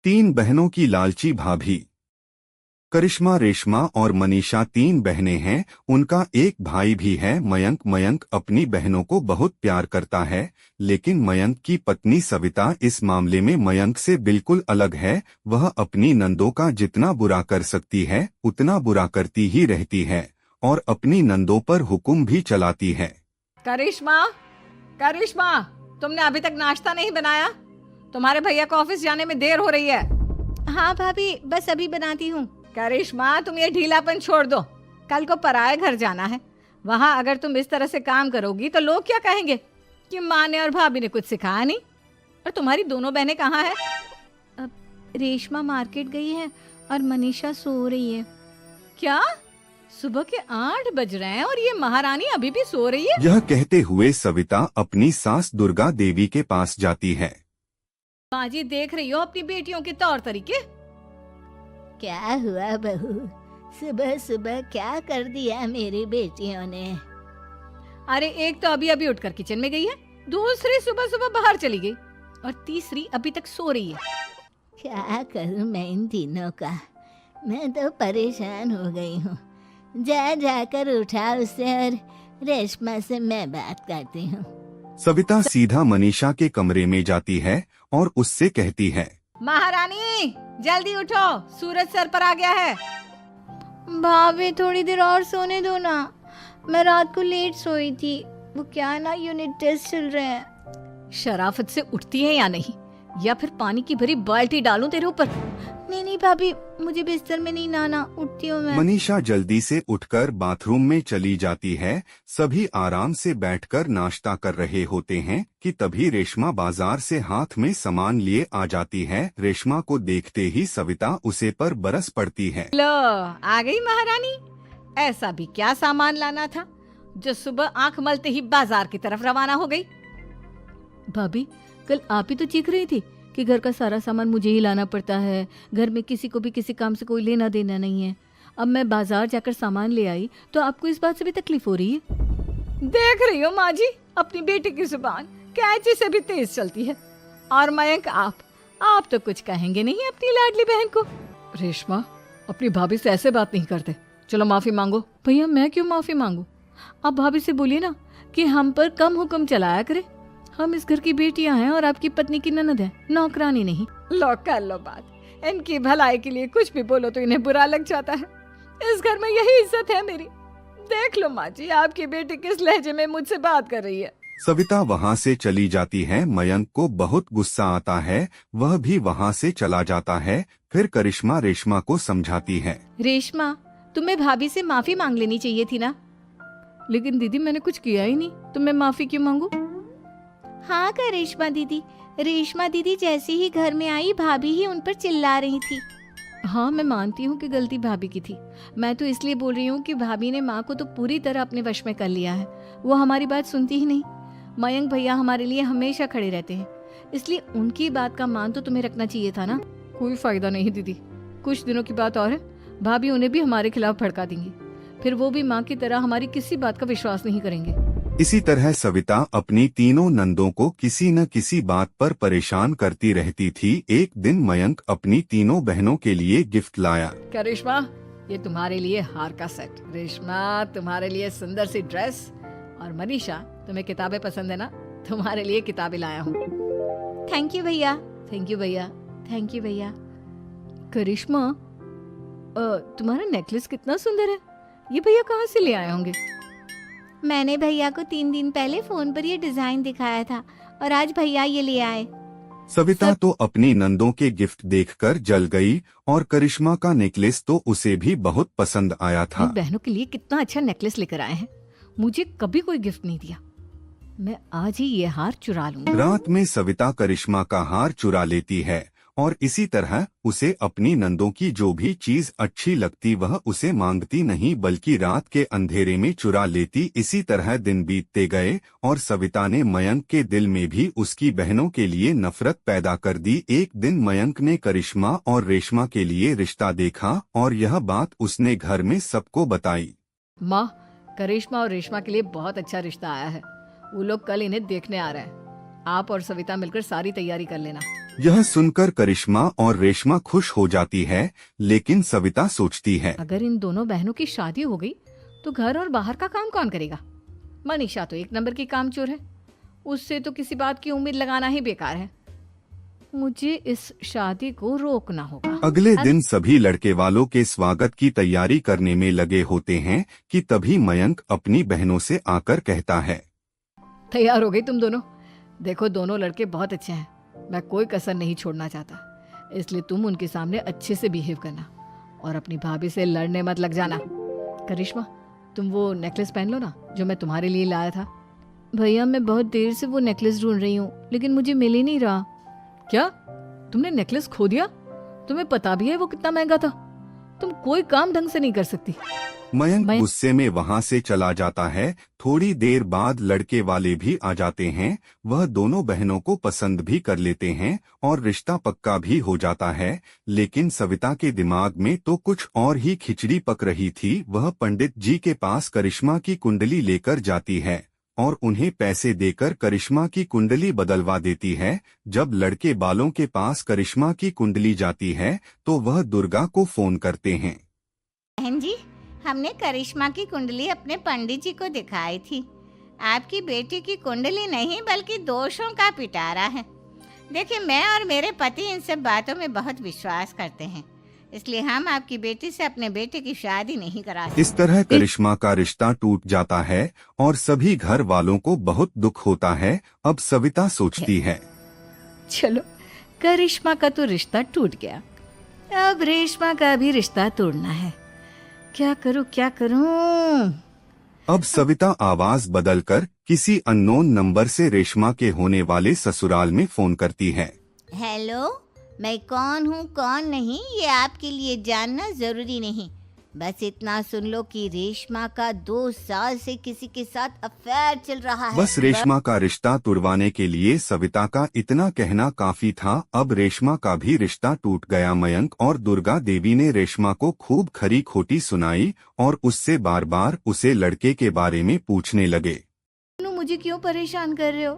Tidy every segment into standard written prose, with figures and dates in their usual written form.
तीन बहनों की लालची भाभी। करिश्मा, रेशमा और मनीषा तीन बहनें हैं। उनका एक भाई भी है, मयंक। मयंक अपनी बहनों को बहुत प्यार करता है, लेकिन मयंक की पत्नी सविता इस मामले में मयंक से बिल्कुल अलग है। वह अपनी नंदों का जितना बुरा कर सकती है उतना बुरा करती ही रहती है और अपनी नंदों पर हुक्म भी चलाती है। करिश्मा, करिश्मा, तुमने अभी तक नाश्ता नहीं बनाया? तुम्हारे भैया को ऑफिस जाने में देर हो रही है। हाँ भाभी, बस अभी बनाती हूँ। करिश्मा, तुम ये ढीलापन छोड़ दो। कल को पराए घर जाना है। वहाँ अगर तुम इस तरह से काम करोगी तो लोग क्या कहेंगे कि माँ ने और भाभी ने कुछ सिखाया नहीं। और तुम्हारी दोनों बहनें कहाँ हैं? अब रेशमा मार्केट गई है और मनीषा सो रही है। क्या? सुबह के 8 बज रहे हैं और ये महारानी अभी भी सो रही है? यह कहते हुए सविता अपनी सास दुर्गा देवी के पास जाती है। माँ जी, देख रही हो अपनी बेटियों के तौर तरीके? क्या हुआ बहू, सुबह सुबह क्या कर दिया मेरी बेटियों ने? अरे एक तो अभी अभी उठकर किचन में गई है, दूसरी सुबह सुबह बाहर चली गई और तीसरी अभी तक सो रही है। क्या करूं मैं इन तीनों का, मैं तो परेशान हो गई हूँ। जा जाकर उठा उसे और रेशमा से मैं बात करती हूँ। सविता सीधा मनीषा के कमरे में जाती है और उससे कहती है, महारानी जल्दी उठो, सूरज सर पर आ गया है। भाभी थोड़ी देर और सोने दो ना, मैं रात को लेट सोई थी। वो क्या है ना, यूनिट टेस्ट चल रहे हैं। शराफत से उठती है या नहीं, या फिर पानी की भरी बाल्टी डालूं तेरे ऊपर? नहीं नहीं भाभी, मुझे बिस्तर में नहीं नहाना, उठती हूँ मैं। मनीषा जल्दी से उठकर बाथरूम में चली जाती है। सभी आराम से बैठकर नाश्ता कर रहे होते हैं कि तभी रेशमा बाजार से हाथ में सामान लिए आ जाती है। रेशमा को देखते ही सविता उसे पर बरस पड़ती है। लो, आ गई महारानी। ऐसा भी क्या सामान लाना था जो सुबह आंख मलते ही बाजार की तरफ रवाना हो गई? भाभी, कल आप ही तो चीख रही थी कि घर का सारा सामान मुझे ही लाना पड़ता है, घर में किसी को भी किसी काम से कोई लेना देना नहीं है। अब मैं बाजार जाकर सामान ले आई तो आपको इस बात से भी तकलीफ हो रही है? देख रही हो माँ जी, अपनी बेटी की जुबान कैंची से भी तेज चलती है। और मयंक, आप तो कुछ कहेंगे नहीं अपनी लाडली बहन को? रेशमा, अपनी भाभी से ऐसे बात नहीं करते। चलो माफी मांगो। भैया, मैं क्यों माफी मांगू? आप भाभी से बोलिए ना कि हम पर कम हुक्म चलाया करे। हम इस घर की बेटियां हैं और आपकी पत्नी की ननद है, नौकरानी नहीं। लो कर लो बात। इनकी भलाई के लिए कुछ भी बोलो तो इन्हें बुरा लग जाता है। इस घर में यही इज्जत है मेरी। देख लो माँ जी, आपकी बेटी किस लहजे में मुझसे बात कर रही है। सविता वहाँ से चली जाती है। मयंक को बहुत गुस्सा आता है, वह भी वहाँ से चला जाता है। फिर करिश्मा रेशमा को समझाती है। रेशमा, तुम्हें भाभी से माफी मांग लेनी चाहिए थी ना। लेकिन दीदी, मैंने कुछ किया ही नहीं, तो मैं माफी क्यों मांगू? हाँ का रेशमा दीदी, रेशमा दीदी जैसे ही घर में आई भाभी ही उन पर चिल्ला रही थी। हाँ, मैं मानती हूँ कि गलती भाभी की थी। मैं तो इसलिए बोल रही हूँ कि भाभी ने माँ को तो पूरी तरह अपने वश में कर लिया है। वो हमारी बात सुनती ही नहीं। मयंक भैया हमारे लिए हमेशा खड़े रहते हैं, इसलिए उनकी बात का मान तो तुम्हें रखना चाहिए था ना। कोई फायदा नहीं दीदी, कुछ दिनों की बात और है, भाभी उन्हें भी हमारे खिलाफ भड़का देंगी। फिर वो भी माँ की तरह हमारी किसी बात का विश्वास नहीं करेंगे। इसी तरह सविता अपनी तीनों नंदों को किसी न किसी बात पर परेशान करती रहती थी। एक दिन मयंक अपनी तीनों बहनों के लिए गिफ्ट लाया। क्या रेशमा, ये तुम्हारे लिए हार का सेट। रेशमा, तुम्हारे लिए सुंदर सी ड्रेस। और मनीषा, तुम्हें किताबें पसंद है ना, तुम्हारे लिए किताबें लाया हूँ। थैंक यू भैया। थैंक यू भैया। थैंक यू भैया। करिश्मा, तुम्हारा नेकलेस कितना सुंदर है, ये भैया कहाँ से ले आए होंगे? मैंने भैया को 3 दिन पहले फोन पर ये डिजाइन दिखाया था और आज भैया ये ले आए। सविता तो अपनी नंदों के गिफ्ट देखकर जल गई और करिश्मा का नेकलेस तो उसे भी बहुत पसंद आया था। बहनों के लिए कितना अच्छा नेकलेस लेकर आए हैं, मुझे कभी कोई गिफ्ट नहीं दिया। मैं आज ही ये हार चुरा लूंगी। रात में सविता करिश्मा का हार चुरा लेती है और इसी तरह उसे अपनी नंदों की जो भी चीज अच्छी लगती वह उसे मांगती नहीं बल्कि रात के अंधेरे में चुरा लेती। इसी तरह दिन बीतते गए और सविता ने मयंक के दिल में भी उसकी बहनों के लिए नफरत पैदा कर दी। एक दिन मयंक ने करिश्मा और रेशमा के लिए रिश्ता देखा और यह बात उसने घर में सबको बताई। माँ, करिश्मा और रेशमा के लिए बहुत अच्छा रिश्ता आया है। वो लोग कल इन्हें देखने आ रहे हैं। आप और सविता मिलकर सारी तैयारी कर लेना। यह सुनकर करिश्मा और रेशमा खुश हो जाती है, लेकिन सविता सोचती है, अगर इन दोनों बहनों की शादी हो गई तो घर और बाहर का काम कौन करेगा? मनीषा तो एक नंबर की कामचोर है, उससे तो किसी बात की उम्मीद लगाना ही बेकार है। मुझे इस शादी को रोकना होगा। अगले दिन सभी लड़के वालों के स्वागत की तैयारी करने में लगे होते हैं कि तभी मयंक अपनी बहनों से आकर कहता है, तैयार हो गई तुम दोनों? देखो दोनों लड़के बहुत अच्छे हैं, मैं कोई कसर नहीं छोड़ना चाहता, इसलिए तुम उनके सामने अच्छे से बिहेव करना और अपनी भाभी से लड़ने मत लग जाना। करिश्मा, तुम वो नेकलेस पहन लो ना जो मैं तुम्हारे लिए लाया था। भैया मैं बहुत देर से वो नेकलेस ढूंढ रही हूँ, लेकिन मुझे मिल ही नहीं रहा। क्या तुमने नेकलेस खो दिया? तुम्हें पता भी है वो कितना महंगा था? तुम कोई काम ढंग से नहीं कर सकती। मयंक गुस्से में वहां से चला जाता है। थोड़ी देर बाद लड़के वाले भी आ जाते हैं। वह दोनों बहनों को पसंद भी कर लेते हैं और रिश्ता पक्का भी हो जाता है। लेकिन सविता के दिमाग में तो कुछ और ही खिचड़ी पक रही थी। वह पंडित जी के पास करिश्मा की कुंडली लेकर जाती है और उन्हें पैसे देकर करिश्मा की कुंडली बदलवा देती है। जब लड़के बालों के पास करिश्मा की कुंडली जाती है तो वह दुर्गा को फोन करते हैं। बहन जी, हमने करिश्मा की कुंडली अपने पंडित जी को दिखाई थी। आपकी बेटी की कुंडली नहीं बल्कि दोषों का पिटारा है। देखिए, मैं और मेरे पति इन सब बातों में बहुत विश्वास करते हैं, इसलिए हम आपकी बेटी से अपने बेटे की शादी नहीं करा सकते। इस तरह करिश्मा का रिश्ता टूट जाता है और सभी घर वालों को बहुत दुख होता है। अब सविता सोचती है, चलो करिश्मा का तो रिश्ता टूट गया, अब रेशमा का भी रिश्ता तोड़ना है। क्या करूं क्या करूं? अब सविता आवाज बदलकर किसी अननोन नंबर से रेशमा के होने वाले ससुराल में फोन करती है। हेलो, मैं कौन हूँ कौन नहीं ये आपके लिए जानना जरूरी नहीं। बस इतना सुन लो कि रेशमा का 2 साल से किसी के साथ अफेयर चल रहा है। बस रेशमा का रिश्ता तुड़वाने के लिए सविता का इतना कहना काफी था। अब रेशमा का भी रिश्ता टूट गया। मयंक और दुर्गा देवी ने रेशमा को खूब खरी खोटी सुनाई और उससे बार बार उसे लड़के के बारे में पूछने लगे। मुझे क्यों परेशान कर रहे हो?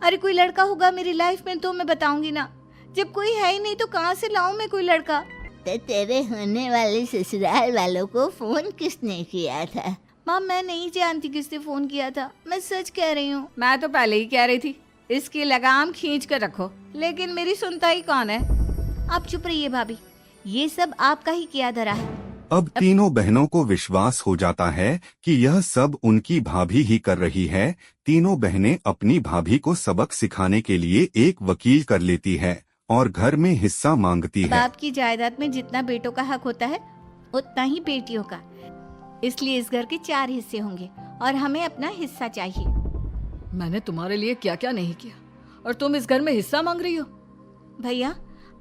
अरे कोई लड़का होगा मेरी लाइफ में तो मैं बताऊंगी ना, जब कोई है ही नहीं तो कहाँ से लाऊं मैं कोई लड़का? तो तेरे होने वाले ससुराल वालों को फोन किसने किया था? माँ मैं नहीं जानती किसने फोन किया था, मैं सच कह रही हूँ। मैं तो पहले ही कह रही थी इसकी लगाम खींच कर रखो, लेकिन मेरी सुनता ही कौन है? आप चुप रहिए भाभी, ये सब आपका ही किया धरा है। अब तीनों बहनों को विश्वास हो जाता है कि यह सब उनकी भाभी ही कर रही है। तीनों बहनें अपनी भाभी को सबक सिखाने के लिए एक वकील कर लेती है और घर में हिस्सा मांगती है। बाप की जायदाद में जितना बेटों का हक होता है उतना ही बेटियों का, इसलिए इस घर के 4 हिस्से होंगे और हमें अपना हिस्सा चाहिए। मैंने तुम्हारे लिए क्या क्या नहीं किया और तुम इस घर में हिस्सा मांग रही हो? भैया,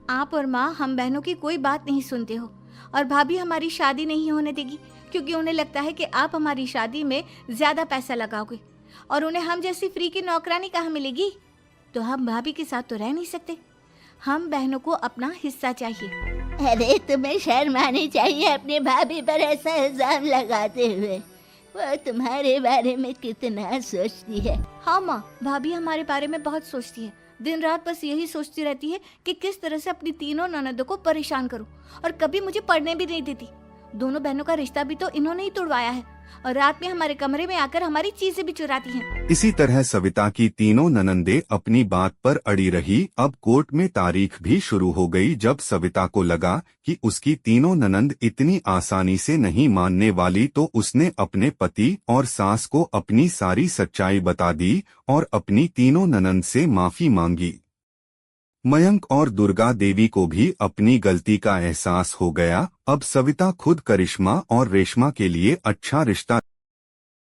आप और माँ हम बहनों की कोई बात नहीं सुनते हो और भाभी हमारी शादी नहीं होने देगी क्योंकि उन्हें लगता है कि आप हमारी शादी में ज्यादा पैसा लगाओगे और उन्हें हम जैसी फ्री की नौकरानी कहाँ मिलेगी। तो हम भाभी के साथ तो रह नहीं सकते, हम बहनों को अपना हिस्सा चाहिए। अरे तुम्हें शर्म आनी चाहिए अपने भाभी पर ऐसा इल्जाम लगाते हुए। वो तुम्हारे बारे में कितना सोचती है। हाँ माँ, भाभी हमारे बारे में बहुत सोचती है, दिन रात बस यही सोचती रहती है कि किस तरह से अपनी तीनों ननदों को परेशान करूं और कभी मुझे पढ़ने भी नहीं देती। दोनों बहनों का रिश्ता भी तो इन्होंने ही तोड़वाया है और रात में हमारे कमरे में आकर हमारी चीजें भी चुराती हैं। इसी तरह सविता की तीनों ननंदे अपनी बात पर अड़ी रही। अब कोर्ट में तारीख भी शुरू हो गई। जब सविता को लगा कि उसकी तीनों ननंद इतनी आसानी से नहीं मानने वाली तो उसने अपने पति और सास को अपनी सारी सच्चाई बता दी और अपनी तीनों ननंद से माफी मांगी। मयंक और दुर्गा देवी को भी अपनी गलती का एहसास हो गया। अब सविता खुद करिश्मा और रेशमा के लिए अच्छा रिश्ता